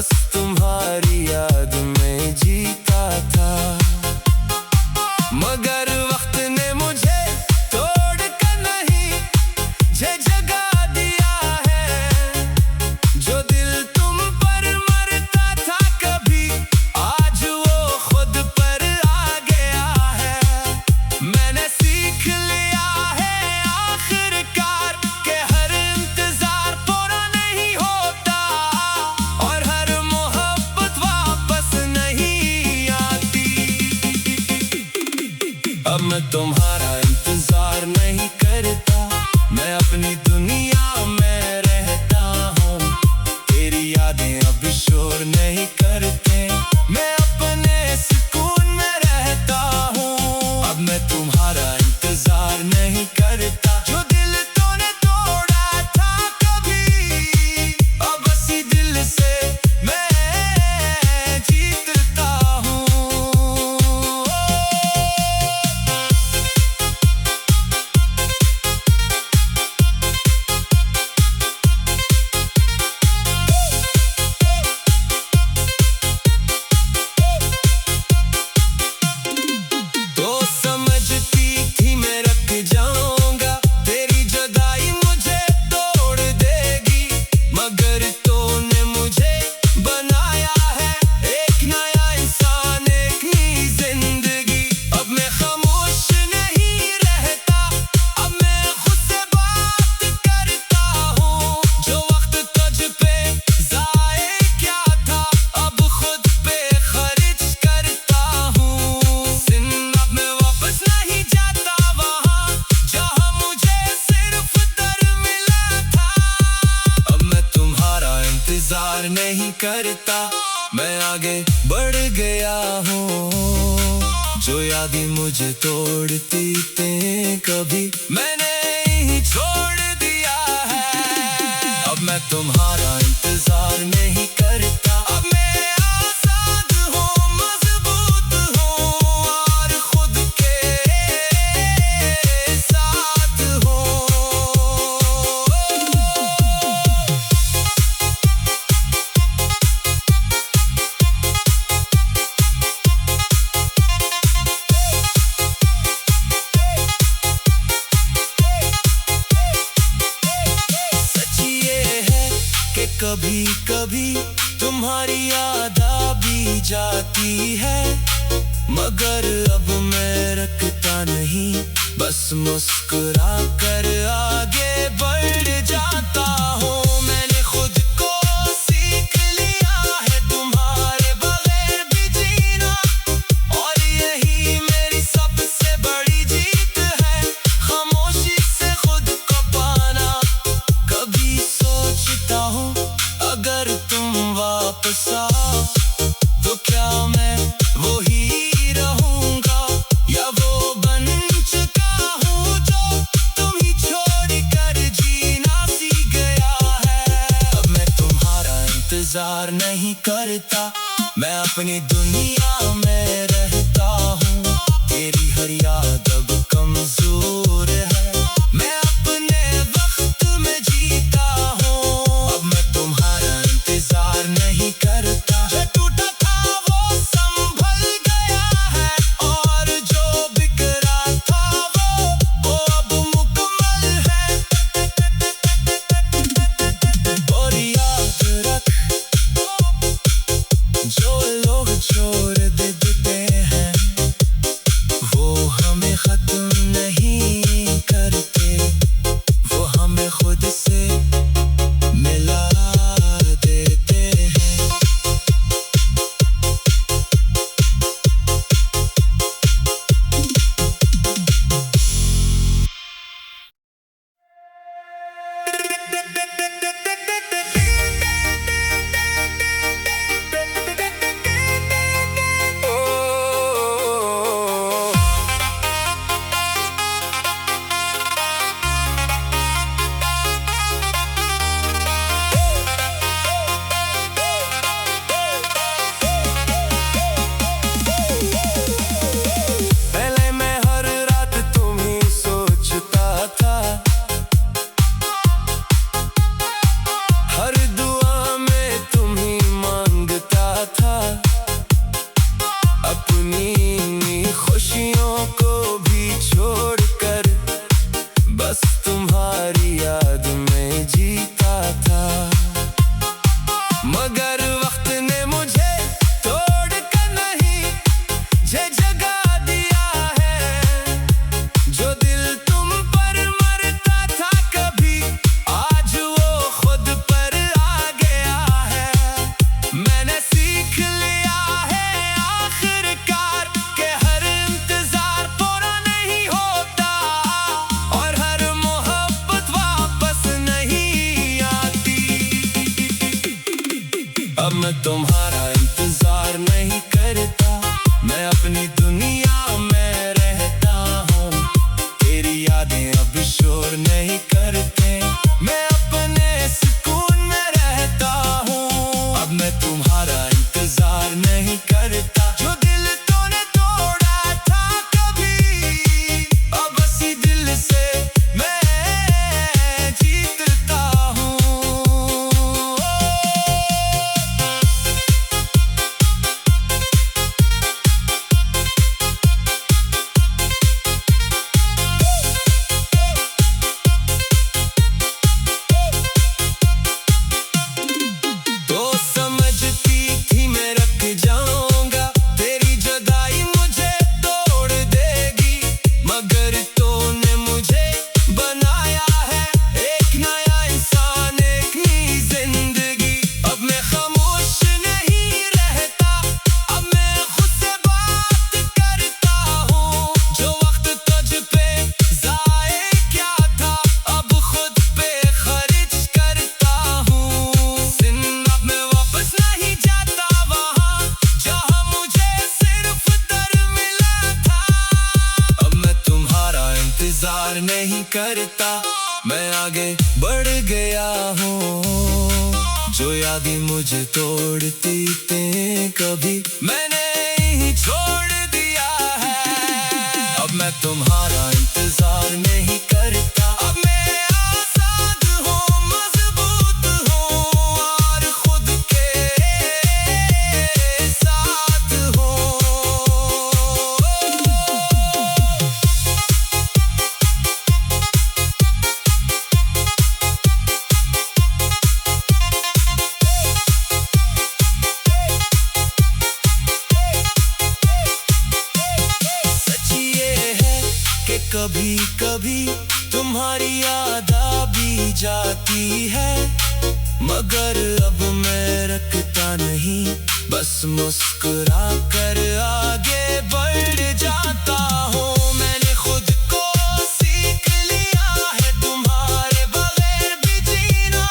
बस तुम्हारी याद में जीता था। मगर वक्त ने मुझे तोड़ कर नहीं ये जगा दिया है। जो दिल तुम पर मरता था कभी, आज वो खुद पर आ गया है। मैंने सीख लिया है आखिरकार के हर इंतजार पूरा नहीं होता, और हर मोहब्बत वापस नहीं आती। अब मैं तुम्हारा इंतजार नहीं करता, मैं अपनी दुनिया में रहता हूँ। तेरी यादें अब शोर नहीं करते, मैं अपने सुकून में रहता हूँ। अब मैं तुम्हारा इंतजार नहीं करता, जो दिल तूने तोड़ा था कभी, अब इसी दिल से मैं जीतता हूँ। तो समझती थी मैं रख जाऊंगा, तेरी जुदाई मुझे तोड़ देगी। मगर तूने मुझे बनाया है एक नया इंसान, एक नई जिंदगी। अब मैं खामोश नहीं रहता, अब मैं खुद से बात करता हूँ। जो वक्त तुझ पे ज़ाये क्या था, अब खुद पे खर्च करता हूँ। अब मैं वापस नहीं जाता वहाँ जहाँ मुझे सिर्फ दर्द मिला था। अब मैं तुम्हारा इंतजार नहीं करता, मैं आगे बढ़ गया हूँ। जो यादें मुझे तोड़ती थी कभी, मैंने ही छोड़ दिया है। अब मैं तुम्हारा इंतजार नहीं करता, अब मैं आजाद हूँ, मजबूत हूँ, और खुद के साथ हूँ। सच ये है कि कभी कभी तुम्हारी याद आ भी जाती है, मगर अब मैं रखता नहीं, बस मुस्कुरा कर आगे बढ़ जाता हूँ। मैंने खुद को सीख लिया है तुम्हारे बगैर भी जीना, और यही मेरी सबसे बड़ी जीत है, खामोशी से खुद को पाना। कभी सोचता हूँ अगर तुम वापस आओ तो क्या मैं वो ही रहूंगा, या वो बन चुका हूँ जो तुम ही छोड़ कर जीना सीख गया है। अब मैं तुम्हारा इंतजार नहीं करता, मैं अपनी दुनिया में रहता हूँ। तेरी हर याद अब कमजोर है, मैं अपने वक्त में जीता हूँ। अब मैं तुम्हारा इंतजार नहीं करता, जो टूटा था वो संभल गया है, और जो बिखरा था वो अब मुकम्मल है। और याद रख, जो लोग छोड़ देते हैं वो हमें खत्म नहीं करते, वो हमें खुद से मिला देते हैं। मैं तुम्हारा इंतजार नहीं करता, मैं अपनी दुनिया में रहता हूँ। तेरी यादें अब शोर नहीं करते, मैं अपने सुकून में रहता हूँ। अब मैं तुम्हारा इंतजार नहीं करता, जो दिल तूने तोड़ा था कभी, अब इसी दिल से मैं जीतता हूँ। तो समझती थी मैं रख जाऊंगा, तेरी जुदाई मुझे तोड़ देगी, मगर तूने मुझे बनाया है एक नया इंसान, एक नई जिंदगी। अब मैं खामोश नहीं रहता, अब मैं खुद से बात करता हूँ। जो वक्त तुझ पे ज़ाये क्या था, अब खुद पे खर्च करता हूँ। अब मैं वापस नहीं जाता वहाँ जहाँ मुझे सिर्फ दर्द मिला था। अब मैं तुम्हारा इंतजार नहीं करता, मैं आगे बढ़ गया हूँ। जो यादें मुझे तोड़ती थी कभी, मैंने ही छोड़ दिया है। अब मैं तुम्हारा इंतजार नहीं करता, अब मैं आजाद हूँ, मजबूत हूँ और खुद के साथ हूँ। सच ये है कि कभी कभी तुम्हारी याद आ भी जाती है, मगर अब मैं रखता नहीं, बस मुस्कुरा कर आगे बढ़ जाता हूँ। मैंने खुद को सीख लिया है तुम्हारे बगैर भी जीना,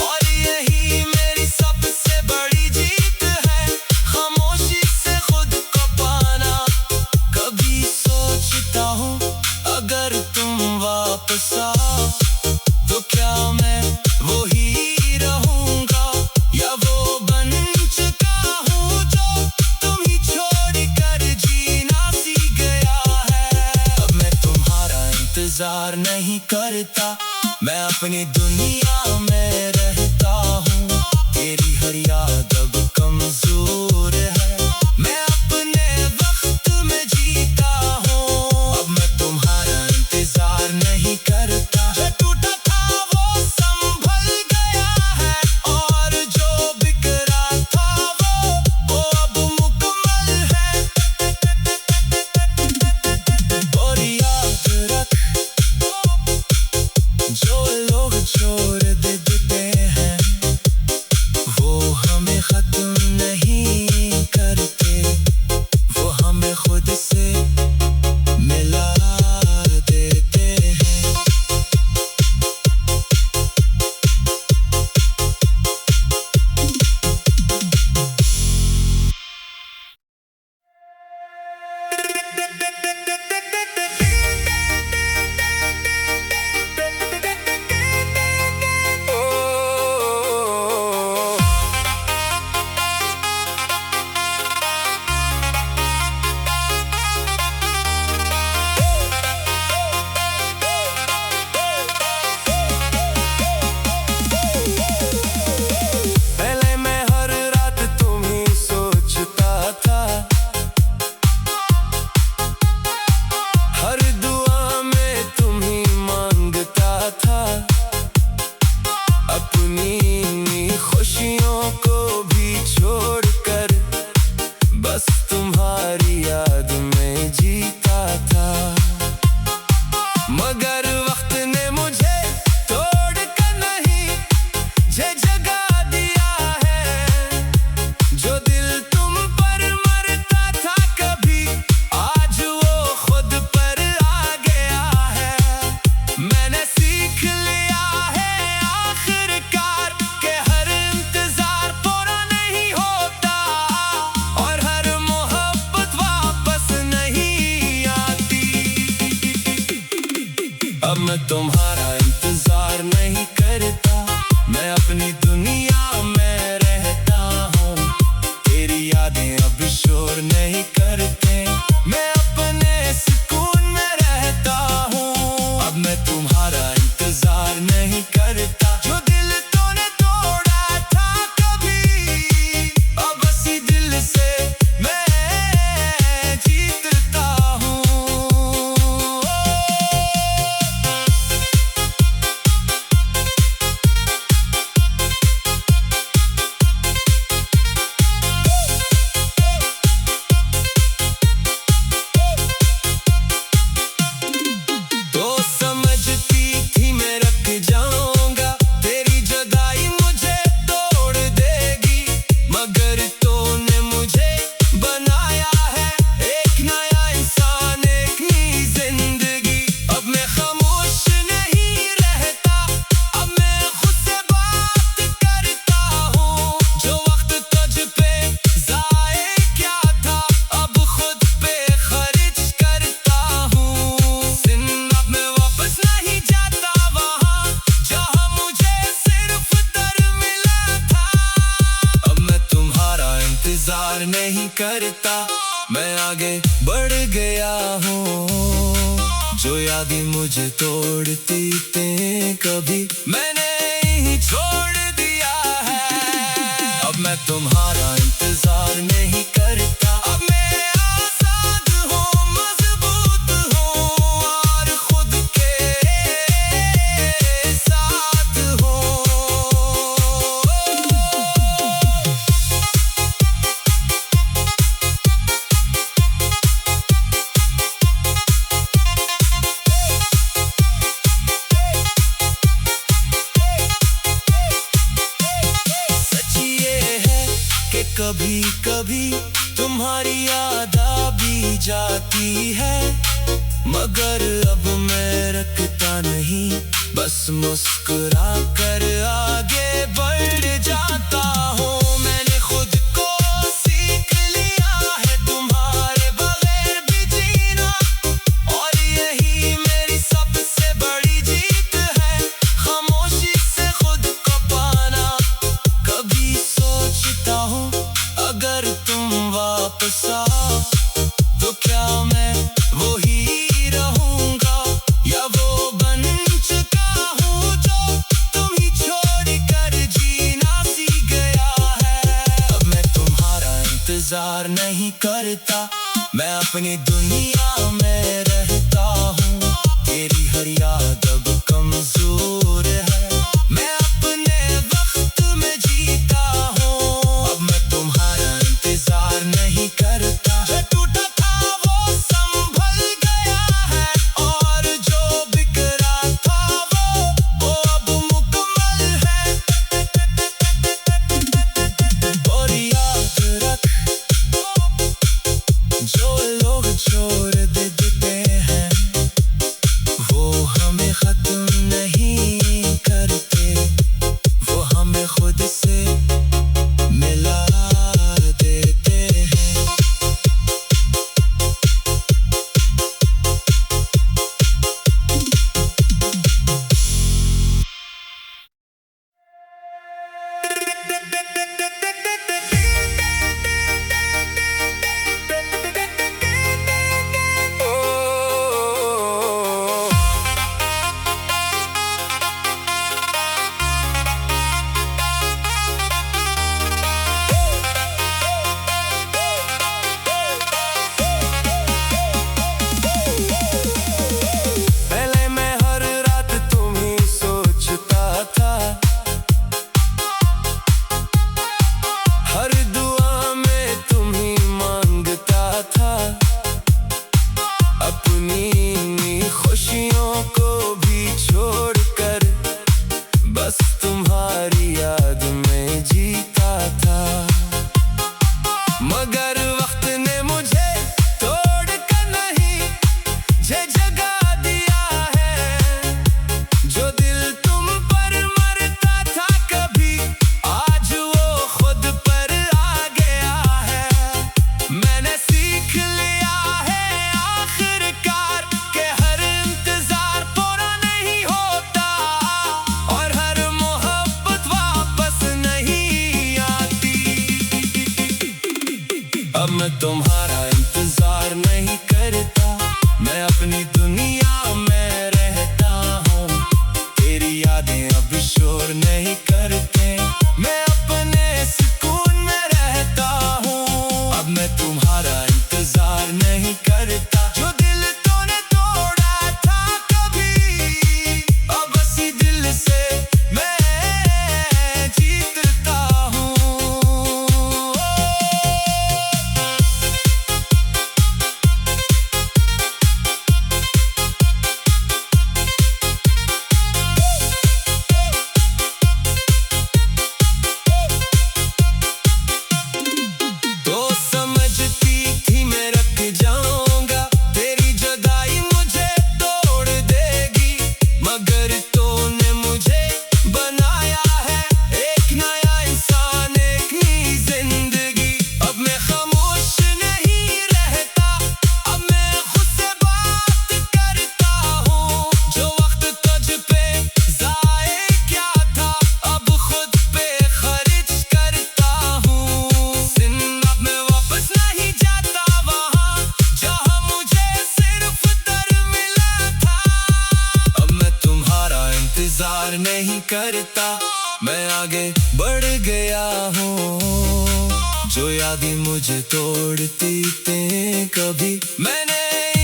और यही मेरी सबसे बड़ी जीत है, खामोशी से खुद को पाना। कभी सोचता हूँ अगर तुम वापस आओ तो क्या मैं वो ही रहूंगा, या वो बन चुका हूँ जो तुम ही छोड़ कर जीना सीख गया है। अब मैं तुम्हारा इंतजार नहीं करता, मैं अपनी दुनिया में रहता हूँ। तेरी हर याद अब कमजोर है, मैं अपने वक्त में जीता हूँ। अब मैं तुम्हारा इंतजार नहीं करता, जो टूटा था वो संभल गया है, और जो बिखरा था वो अब मुकम्मल है। और याद रख, जो लोग छोड़ देते हैं वो हमें खत्म नहीं तुम्हारा इंतजार नहीं करता, मैं अपनी दुनिया में रहता हूँ। तेरी यादें अब शोर नहीं करते, मैं अपने सुकून में रहता हूँ। अब मैं तुम्हारा इंतजार नहीं करता, जो दिल तूने तोड़ा था कभी, अब इसी दिल से मैं जीतता हूँ। तो समझती थी मैं रख जाऊंगा, तेरी जुदाई मुझे तोड़ देगी, मगर तूने मुझे बनाया है एक नया इंसान, एक नई जिंदगी। अब मैं खामोश नहीं रहता, अब मैं खुद से बात करता हूँ। जो वक्त तुझ पे ज़ाये क्या था, अब खुद पे खर्च करता हूँ। अब मैं वापस नहीं जाता वहाँ जहाँ मुझे सिर्फ दर्द मिला था। अब मैं तुम्हारा इंतजार नहीं करता, मैं आगे बढ़ गया हूँ। जो यादें मुझे तोड़ती थी कभी, मैंने ही छोड़ दिया है। अब मैं तुम्हारा इंतजार नहीं करता, अब मैं आजाद हूँ, मजबूत हूँ और खुद के साथ हूँ। सच ये है कि कभी कभी तुम्हारी याद आ भी जाती है, मगर अब मैं रखता नहीं, बस मुस्कुरा कर आगे बढ़ जाता हूँ। मैंने खुद को सीख लिया है तुम्हारे बगैर भी जीना, और यही मेरी सबसे बड़ी जीत है, खामोशी से खुद को पाना। कभी सोचता हूँ अगर तुम वापस आओ तो क्या मैं वो ही रहूंगा, या वो बन चुका हूँ जो तुम ही छोड़ कर जीना सीख गया है। अब मैं तुम्हारा इंतजार नहीं करता, मैं अपनी दुनिया में रहता हूँ। तेरी हर याद अब कमजोर है, मैं अपने वक्त में जीता हूँ। अब मैं तुम्हारा इंतजार नहीं करता, जो टूटा था वो संभल गया है, और जो बिखरा था वो अब मुकम्मल है। और याद रख, जो लोग छोड़ देते हैं वो हमें खत्म नहीं मैं तुम्हारा इंतजार नहीं करता, मैं अपनी दुनिया में रहता हूँ। तेरी यादें अब शोर नहीं करते, मैं अपने सुकून में रहता हूँ। अब मैं तुम्हारा इंतजार नहीं करता, जो दिल तूने तोड़ा था कभी, अब इसी दिल से मैं जीतता हूँ। तो समझती थी मैं रख जाऊंगा, तेरी जुदाई मुझे तोड़ देगी, मगर तूने मुझे बनाया है एक नया इंसान, एक नई जिंदगी। अब मैं खामोश नहीं रहता, अब मैं खुद से बात करता हूँ। जो वक्त तुझ पे ज़ाया किया था, अब खुद पे खर्च करता हूँ। अब मैं वापस नहीं जाता वहाँ जहाँ मुझे सिर्फ दर्द मिला था। अब मैं तुम्हारा इंतजार नहीं करता, मैं आगे बढ़ गया हूँ। जो यादें मुझे तोड़ती थी कभी, मैंने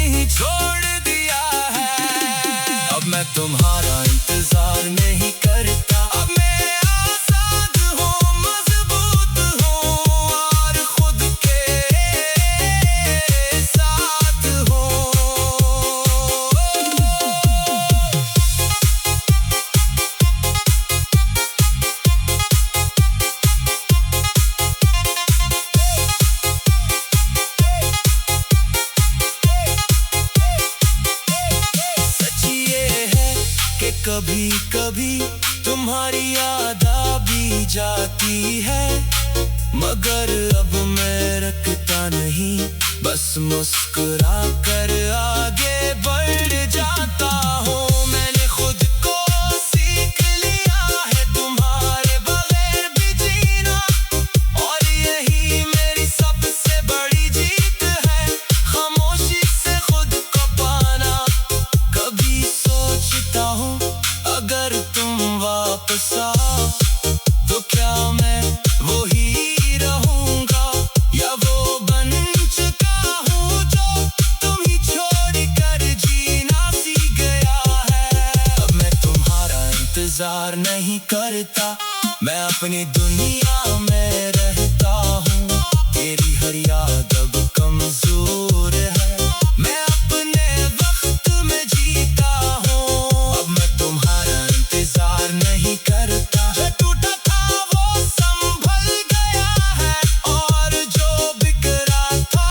ही छोड़ दिया है। अब मैं तुम्हारा इंतजार नहीं करता, अब मैं आजाद हूँ, मजबूत हूँ और खुद के साथ हूँ। सच ये है कि कभी कभी तुम्हारी याद आ भी जाती है, मगर अब मैं रखता नहीं, बस मुस्कुरा कर आगे बढ़ जाता हूँ। मैंने खुद को सीख लिया है तुम्हारे बगैर भी जीना, और यही मेरी सबसे बड़ी जीत है, खामोशी से खुद को पाना। कभी सोचता हूँ अगर तुम वापस आओ तो क्या मैं वो ही रहूंगा, या वो बन चुका हूँ जो तुम ही छोड़ कर जीना सीख गया है। अब मैं तुम्हारा इंतजार नहीं करता, मैं अपनी दुनिया में रहता हूँ। तेरी हर याद अब कमजोर है, मैं अपने वक्त में जीता हूँ। अब मैं तुम्हारा इंतजार नहीं करता, जो टूटा था वो संभल गया है, और जो बिखरा था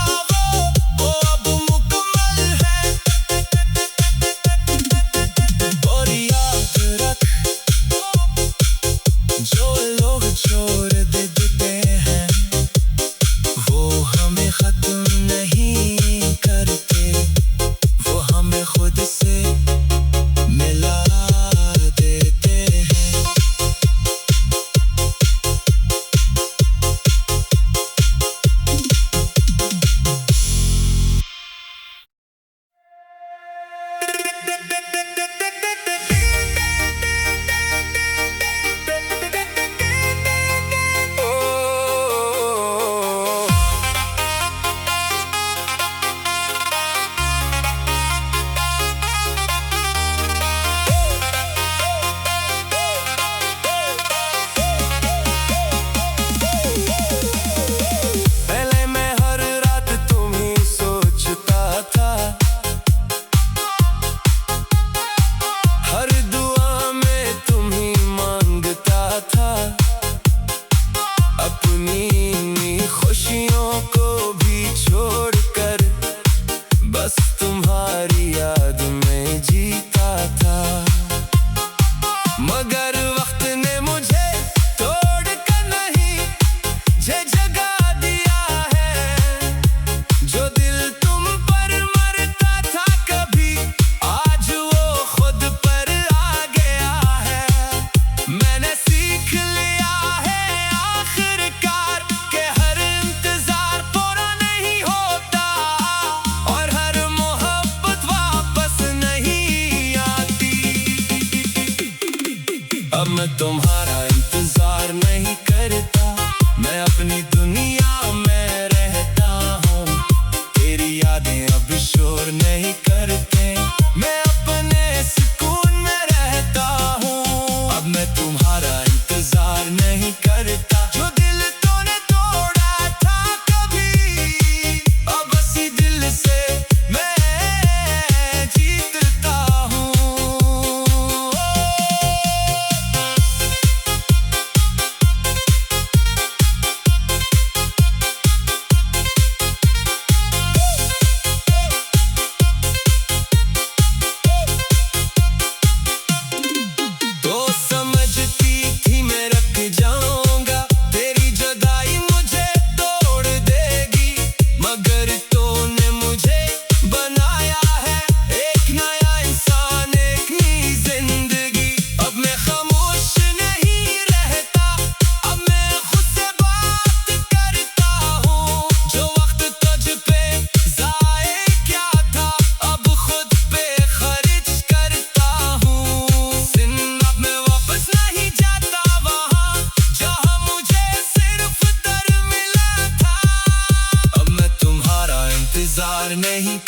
वो अब मुकम्मल है। और याद रख, जो लोग छोड़ दे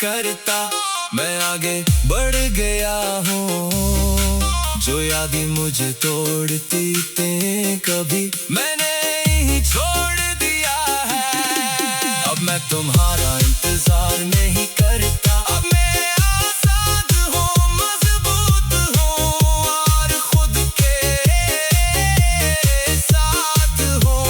करता, मैं आगे बढ़ गया हूँ। जो यादें मुझे तोड़ती थी कभी मैंने ही छोड़ दिया है। अब मैं तुम्हारा इंतजार नहीं करता, अब मैं आजाद हूँ, मजबूत हूँ और खुद के साथ हूँ।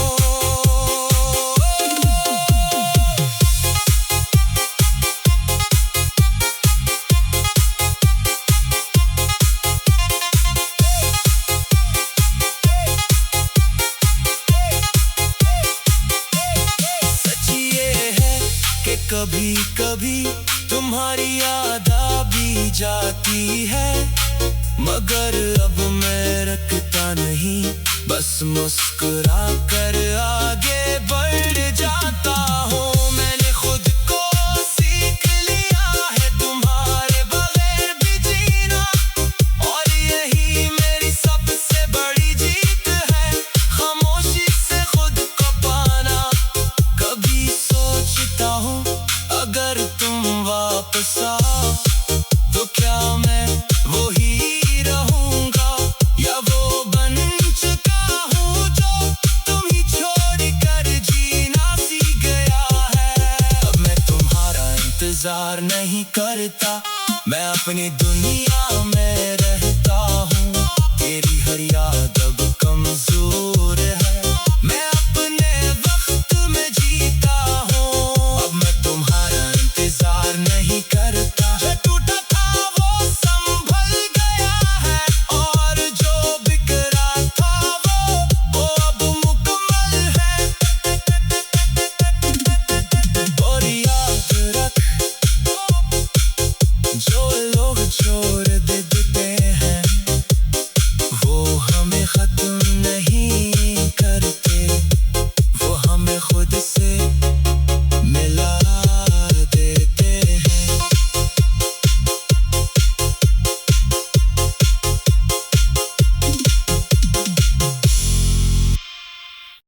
कभी कभी तुम्हारी याद आ भी जाती है, मगर अब मैं रखता नहीं, बस मुस्कुरा कर आगे बढ़ जाता हूँ। मैंने खुद को सीख लिया है तुम्हारे बगैर भी जीना, और यही मेरी सबसे बड़ी जीत है, खामोशी से खुद को पाना। कभी सोचता हूँ अगर तुम वापस आओ तो क्या मैं वो ही रहूंगा, या वो बन चुका हूँ जो तुम ही छोड़ कर जीना सीख गया है। अब मैं तुम्हारा इंतजार नहीं करता, मैं अपनी दुनिया में रहता हूँ। तेरी हर याद